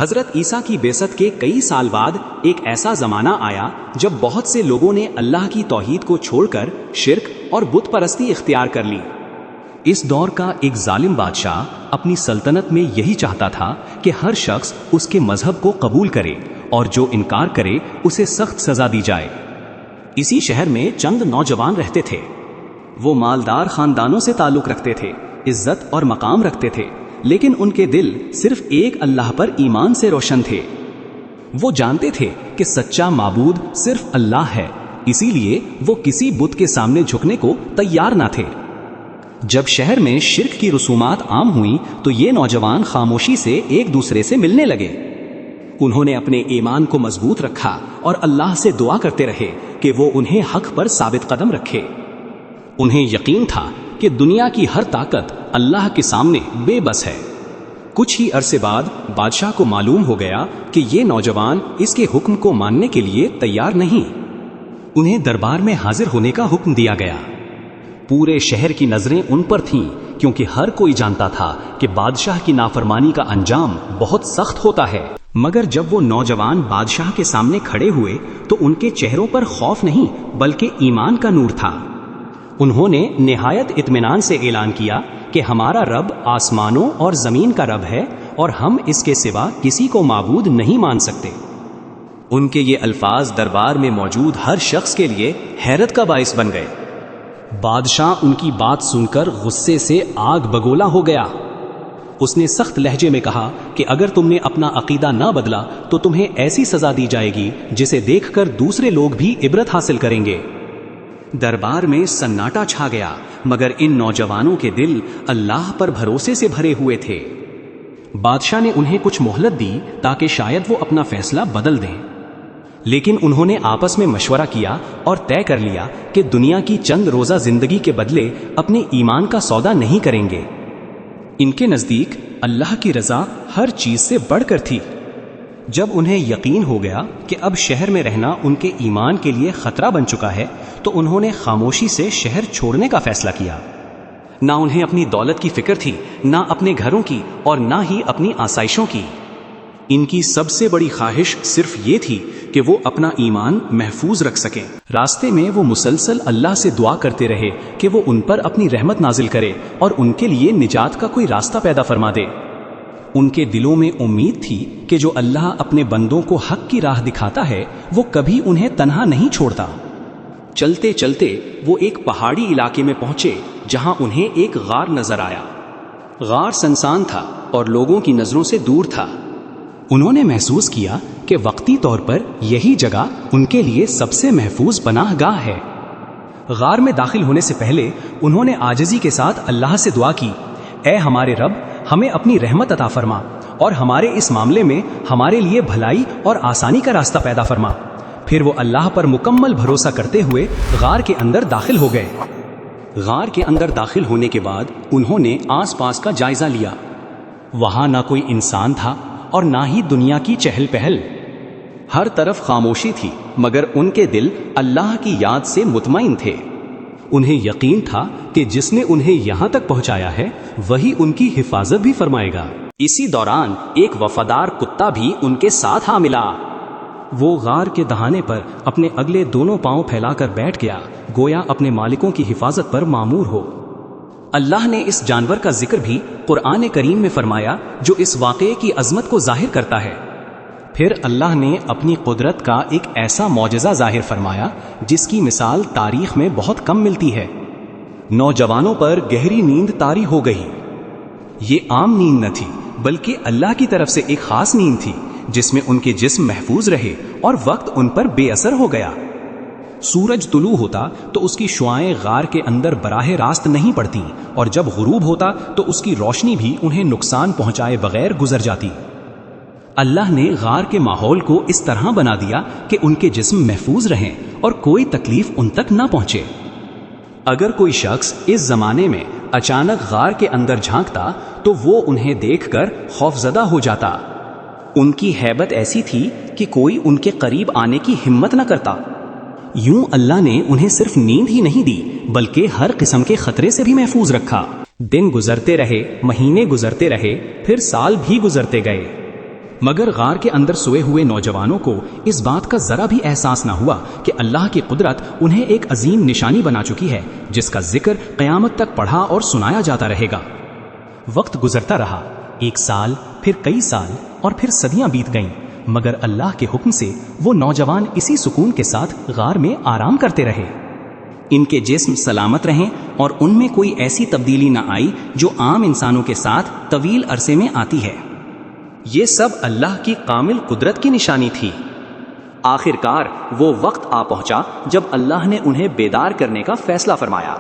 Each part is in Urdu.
حضرت عیسیٰ کی بعثت کے کئی سال بعد ایک ایسا زمانہ آیا جب بہت سے لوگوں نے اللہ کی توحید کو چھوڑ کر شرک اور بت پرستی اختیار کر لی۔ اس دور کا ایک ظالم بادشاہ اپنی سلطنت میں یہی چاہتا تھا کہ ہر شخص اس کے مذہب کو قبول کرے اور جو انکار کرے اسے سخت سزا دی جائے۔ اسی شہر میں چند نوجوان رہتے تھے۔ وہ مالدار خاندانوں سے تعلق رکھتے تھے، عزت اور مقام رکھتے تھے، لیکن ان کے دل صرف ایک اللہ پر ایمان سے روشن تھے۔ وہ جانتے تھے کہ سچا معبود صرف اللہ ہے، اسی لیے وہ کسی بت کے سامنے جھکنے کو تیار نہ تھے۔ جب شہر میں شرک کی رسومات عام ہوئیں تو یہ نوجوان خاموشی سے ایک دوسرے سے ملنے لگے۔ انہوں نے اپنے ایمان کو مضبوط رکھا اور اللہ سے دعا کرتے رہے کہ وہ انہیں حق پر ثابت قدم رکھے۔ انہیں یقین تھا کہ دنیا کی ہر طاقت اللہ کے سامنے بے بس ہے۔ کچھ ہی عرصے بعد بادشاہ کو معلوم ہو گیا کہ یہ نوجوان اس کے حکم کو ماننے کے لیے تیار نہیں۔ انہیں دربار میں حاضر ہونے کا حکم دیا گیا۔ پورے شہر کی نظریں ان پر تھیں، کیونکہ ہر کوئی جانتا تھا کہ بادشاہ کی نافرمانی کا انجام بہت سخت ہوتا ہے۔ مگر جب وہ نوجوان بادشاہ کے سامنے کھڑے ہوئے تو ان کے چہروں پر خوف نہیں بلکہ ایمان کا نور تھا۔ انہوں نے نہایت اطمینان سے اعلان کیا کہ ہمارا رب آسمانوں اور زمین کا رب ہے اور ہم اس کے سوا کسی کو معبود نہیں مان سکتے۔ ان کے یہ الفاظ دربار میں موجود ہر شخص کے لیے حیرت کا باعث بن گئے۔ بادشاہ ان کی بات سن کر غصے سے آگ بگولا ہو گیا۔ اس نے سخت لہجے میں کہا کہ اگر تم نے اپنا عقیدہ نہ بدلا تو تمہیں ایسی سزا دی جائے گی جسے دیکھ کر دوسرے لوگ بھی عبرت حاصل کریں گے۔ دربار میں سناٹا چھا گیا، مگر ان نوجوانوں کے دل اللہ پر بھروسے سے بھرے ہوئے تھے۔ بادشاہ نے انہیں کچھ مہلت دی تاکہ شاید وہ اپنا فیصلہ بدل دیں، لیکن انہوں نے آپس میں مشورہ کیا اور طے کر لیا کہ دنیا کی چند روزہ زندگی کے بدلے اپنے ایمان کا سودا نہیں کریں گے۔ ان کے نزدیک اللہ کی رضا ہر چیز سے بڑھ کر تھی۔ جب انہیں یقین ہو گیا کہ اب شہر میں رہنا ان کے ایمان کے لیے خطرہ بن چکا ہے تو انہوں نے خاموشی سے شہر چھوڑنے کا فیصلہ کیا۔ نہ انہیں اپنی دولت کی فکر تھی، نہ اپنے گھروں کی اور نہ ہی اپنی آسائشوں کی۔ ان کی سب سے بڑی خواہش صرف یہ تھی کہ وہ اپنا ایمان محفوظ رکھ سکیں۔ راستے میں وہ مسلسل اللہ سے دعا کرتے رہے کہ وہ ان پر اپنی رحمت نازل کرے اور ان کے لیے نجات کا کوئی راستہ پیدا فرما دے۔ ان کے دلوں میں امید تھی کہ جو اللہ اپنے بندوں کو حق کی راہ دکھاتا ہے وہ کبھی انہیں تنہا نہیں چھوڑتا۔ چلتے چلتے وہ ایک پہاڑی علاقے میں پہنچے جہاں انہیں ایک غار نظر آیا۔ غار سنسان تھا اور لوگوں کی نظروں سے دور تھا۔ انہوں نے محسوس کیا کہ وقتی طور پر یہی جگہ ان کے لیے سب سے محفوظ پناہ گاہ ہے۔ غار میں داخل ہونے سے پہلے انہوں نے عاجزی کے ساتھ اللہ سے دعا کی، اے ہمارے رب، ہمیں اپنی رحمت عطا فرما اور ہمارے اس معاملے میں ہمارے لیے بھلائی اور آسانی کا راستہ پیدا فرما۔ پھر وہ اللہ پر مکمل بھروسہ کرتے ہوئے غار کے اندر داخل ہو گئے۔ غار کے اندر داخل ہونے کے بعد انہوں نے آس پاس کا جائزہ لیا۔ وہاں نہ کوئی انسان تھا اور نہ ہی دنیا کی چہل پہل۔ ہر طرف خاموشی تھی، مگر ان کے دل اللہ کی یاد سے مطمئن تھے۔ انہیں یقین تھا کہ جس نے انہیں یہاں تک پہنچایا ہے وہی ان کی حفاظت بھی فرمائے گا۔ اسی دوران ایک وفادار کتا بھی ان کے ساتھ آ ملا۔ وہ غار کے دہانے پر اپنے اگلے دونوں پاؤں پھیلا کر بیٹھ گیا، گویا اپنے مالکوں کی حفاظت پر مامور ہو۔ اللہ نے اس جانور کا ذکر بھی قرآن کریم میں فرمایا جو اس واقعے کی عظمت کو ظاہر کرتا ہے۔ پھر اللہ نے اپنی قدرت کا ایک ایسا معجزہ ظاہر فرمایا جس کی مثال تاریخ میں بہت کم ملتی ہے۔ نوجوانوں پر گہری نیند طاری ہو گئی۔ یہ عام نیند نہ تھی بلکہ اللہ کی طرف سے ایک خاص نیند تھی جس میں ان کے جسم محفوظ رہے اور وقت ان پر بے اثر ہو گیا۔ سورج طلوع ہوتا تو اس کی شعاعیں غار کے اندر براہ راست نہیں پڑتی اور جب غروب ہوتا تو اس کی روشنی بھی انہیں نقصان پہنچائے بغیر گزر جاتی۔ اللہ نے غار کے ماحول کو اس طرح بنا دیا کہ ان کے جسم محفوظ رہیں اور کوئی تکلیف ان تک نہ پہنچے۔ اگر کوئی شخص اس زمانے میں اچانک غار کے اندر جھانکتا تو وہ انہیں دیکھ کر خوفزدہ ہو جاتا۔ ان کی ہیبت ایسی تھی کہ کوئی ان کے قریب آنے کی ہمت نہ کرتا۔ یوں اللہ نے انہیں صرف نیند ہی نہیں دی بلکہ ہر قسم کے خطرے سے بھی محفوظ رکھا۔ دن گزرتے رہے، مہینے گزرتے رہے، پھر سال بھی گزرتے گئے۔ مگر غار کے اندر سوئے ہوئے نوجوانوں کو اس بات کا ذرا بھی احساس نہ ہوا کہ اللہ کی قدرت انہیں ایک عظیم نشانی بنا چکی ہے جس کا ذکر قیامت تک پڑھا اور سنایا جاتا رہے گا۔ وقت گزرتا رہا، 1 سال، پھر کئی سال، اور پھر صدیاں بیت گئیں، مگر اللہ کے حکم سے وہ نوجوان اسی سکون کے ساتھ غار میں آرام کرتے رہے۔ ان کے جسم سلامت رہیں اور ان میں کوئی ایسی تبدیلی نہ آئی جو عام انسانوں کے ساتھ طویل عرصے میں آتی ہے۔ یہ سب اللہ کی کامل قدرت کی نشانی تھی۔ آخرکار وہ وقت آ پہنچا جب اللہ نے انہیں بیدار کرنے کا فیصلہ فرمایا۔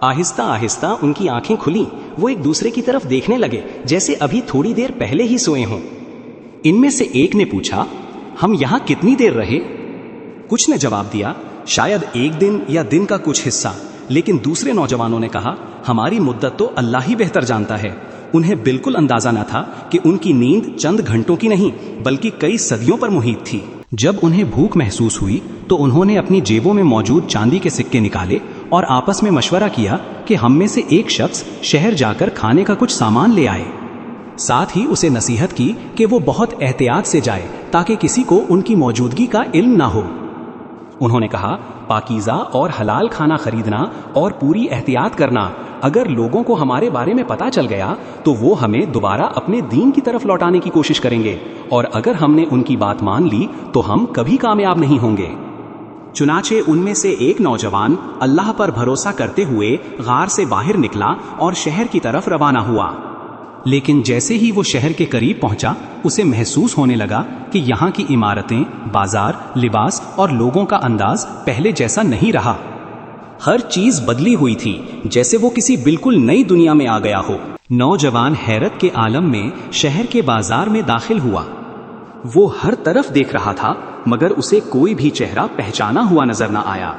آہستہ آہستہ ان کی آنکھیں کھلیں، وہ ایک دوسرے کی طرف دیکھنے لگے جیسے ابھی تھوڑی دیر پہلے ہی سوئے ہوں۔ ان میں سے ایک نے پوچھا، ہم یہاں کتنی دیر رہے؟ کچھ نے جواب دیا، شاید 1 دن یا دن کا کچھ حصہ، لیکن دوسرے نوجوانوں نے کہا، ہماری مدت تو اللہ ہی بہتر جانتا ہے۔ انہیں بالکل اندازہ نہ تھا کہ ان کی نیند چند گھنٹوں کی نہیں بلکہ کئی صدیوں پر محیط تھی۔ جب انہیں بھوک محسوس ہوئی تو انہوں نے اپنی جیبوں میں موجود چاندی کے سکے نکالے اور آپس میں مشورہ کیا کہ ہم میں سے ایک شخص شہر جا کر کھانے کا کچھ سامان لے آئے۔ ساتھ ہی اسے نصیحت کی کہ وہ بہت احتیاط سے جائے تاکہ کسی کو ان کی موجودگی کا علم نہ ہو۔ انہوں نے کہا، پاکیزہ اور حلال کھانا خریدنا اور پوری احتیاط کرنا، اگر لوگوں کو ہمارے بارے میں پتہ چل گیا تو وہ ہمیں دوبارہ اپنے دین کی طرف لوٹانے کی کوشش کریں گے، اور اگر ہم نے ان کی بات مان لی تو ہم کبھی کامیاب نہیں ہوں گے۔ چنانچہ ان میں سے ایک نوجوان اللہ پر بھروسہ کرتے ہوئے غار سے باہر نکلا اور شہر کی طرف روانہ ہوا۔ لیکن جیسے ہی وہ شہر کے قریب پہنچا، اسے محسوس ہونے لگا کہ یہاں کی عمارتیں، بازار، لباس اور لوگوں کا انداز پہلے جیسا نہیں رہا۔ ہر چیز بدلی ہوئی تھی، جیسے وہ کسی بالکل نئی دنیا میں آ گیا ہو۔ نوجوان حیرت کے عالم میں شہر کے بازار میں داخل ہوا۔ وہ ہر طرف دیکھ رہا تھا مگر اسے کوئی بھی چہرہ پہچانا ہوا نظر نہ آیا۔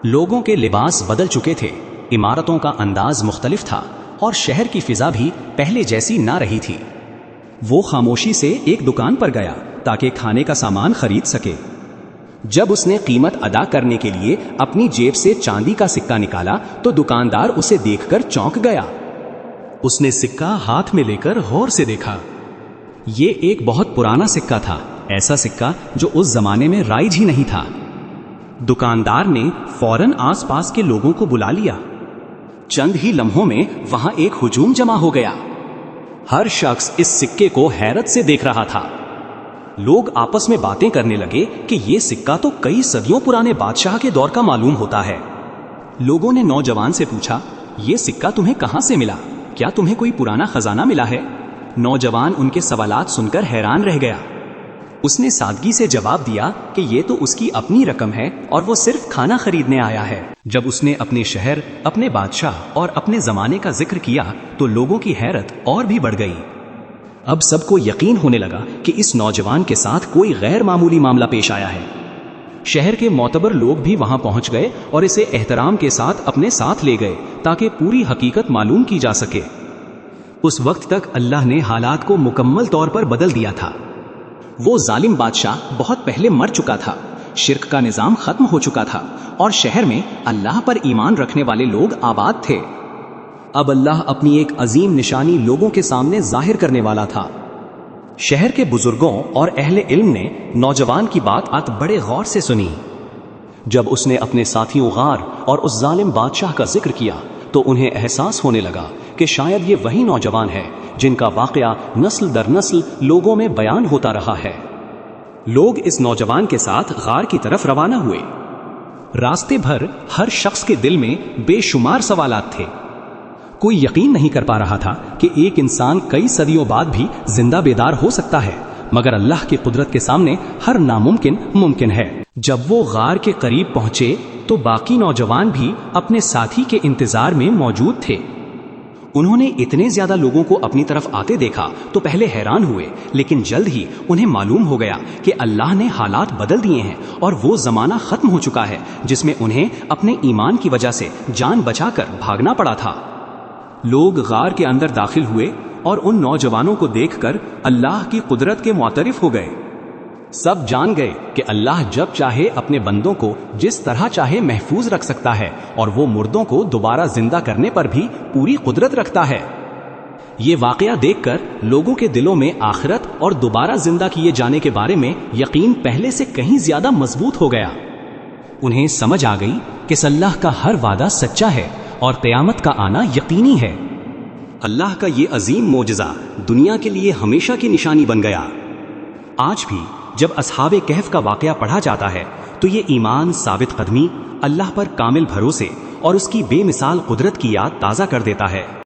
لوگوں کے لباس بدل چکے تھے، عمارتوں کا انداز مختلف تھا اور شہر کی فضا بھی پہلے جیسی نہ رہی تھی۔ وہ خاموشی سے ایک دکان پر گیا تاکہ کھانے کا سامان خرید سکے۔ جب اس نے قیمت ادا کرنے کے لیے اپنی جیب سے چاندی کا سکہ نکالا تو دکاندار اسے دیکھ کر چونک گیا۔ اس نے سکہ ہاتھ میں لے کر غور سے دیکھا۔ یہ ایک بہت پرانا سکہ تھا، ایسا سکہ جو اس زمانے میں رائج ہی نہیں تھا۔ دکاندار نے فوراً آس پاس کے لوگوں کو بلا لیا۔ چند ہی لمحوں میں وہاں ایک ہجوم جمع ہو گیا۔ ہر شخص اس سکے کو حیرت سے دیکھ رہا تھا۔ لوگ آپس میں باتیں کرنے لگے کہ یہ سکہ تو کئی صدیوں پرانے بادشاہ کے دور کا معلوم ہوتا ہے۔ لوگوں نے نوجوان سے پوچھا، یہ سکہ تمہیں کہاں سے ملا؟ کیا تمہیں کوئی پرانا خزانہ ملا ہے؟ نوجوان ان کے سوالات سن کر حیران رہ گیا۔ اس نے سادگی سے جواب دیا کہ یہ تو اس کی اپنی رقم ہے اور وہ صرف کھانا خریدنے آیا ہے۔ جب اس نے اپنے شہر، اپنے بادشاہ اور اپنے زمانے کا ذکر کیا تو لوگوں کی حیرت اور بھی بڑھ گئی۔ اب سب کو یقین ہونے لگا کہ اس نوجوان کے ساتھ کوئی غیر معمولی معاملہ پیش آیا ہے۔ شہر کے معتبر لوگ بھی وہاں پہنچ گئے اور اسے احترام کے ساتھ اپنے ساتھ لے گئے تاکہ پوری حقیقت معلوم کی جا سکے۔ اس وقت تک اللہ نے حالات کو مکمل طور پر بدل دیا تھا۔ وہ ظالم بادشاہ بہت پہلے مر چکا تھا، شرک کا نظام ختم ہو چکا تھا اور شہر میں اللہ پر ایمان رکھنے والے لوگ آباد تھے۔ اب اللہ اپنی ایک عظیم نشانی لوگوں کے سامنے ظاہر کرنے والا تھا۔ شہر کے بزرگوں اور اہل علم نے نوجوان کی بات بڑے غور سے سنی۔ جب اس نے اپنے ساتھیوں غار اور اس ظالم بادشاہ کا ذکر کیا تو انہیں احساس ہونے لگا کہ شاید یہ وہی نوجوان ہے جن کا واقعہ نسل در نسل لوگوں میں بیان ہوتا رہا ہے۔ لوگ اس نوجوان کے ساتھ غار کی طرف روانہ ہوئے۔ راستے بھر ہر شخص کے دل میں بے شمار سوالات تھے۔ کوئی یقین نہیں کر پا رہا تھا کہ ایک انسان کئی صدیوں بعد بھی زندہ بیدار ہو سکتا ہے، مگر اللہ کی قدرت کے سامنے ہر ناممکن ممکن ہے۔ جب وہ غار کے قریب پہنچے تو باقی نوجوان بھی اپنے ساتھی کے انتظار میں موجود تھے۔ انہوں نے اتنے زیادہ لوگوں کو اپنی طرف آتے دیکھا تو پہلے حیران ہوئے، لیکن جلد ہی انہیں معلوم ہو گیا کہ اللہ نے حالات بدل دیے ہیں اور وہ زمانہ ختم ہو چکا ہے جس میں انہیں اپنے ایمان کی وجہ سے جان بچا کر بھاگنا پڑا تھا۔ لوگ غار کے اندر داخل ہوئے اور ان نوجوانوں کو دیکھ کر اللہ کی قدرت کے معترف ہو گئے۔ سب جان گئے کہ اللہ جب چاہے اپنے بندوں کو جس طرح چاہے محفوظ رکھ سکتا ہے اور وہ مردوں کو دوبارہ زندہ کرنے پر بھی پوری قدرت رکھتا ہے۔ یہ واقعہ دیکھ کر لوگوں کے دلوں میں آخرت اور دوبارہ زندہ کیے جانے کے بارے میں یقین پہلے سے کہیں زیادہ مضبوط ہو گیا۔ انہیں سمجھ آ گئی کہ اللہ کا ہر وعدہ سچا ہے اور قیامت کا آنا یقینی ہے۔ اللہ کا یہ عظیم معجزہ دنیا کے لیے ہمیشہ کی نشانی بن گیا۔ آج بھی جب اصحاب کہف کا واقعہ پڑھا جاتا ہے تو یہ ایمان، ثابت قدمی، اللہ پر کامل بھروسے اور اس کی بے مثال قدرت کی یاد تازہ کر دیتا ہے۔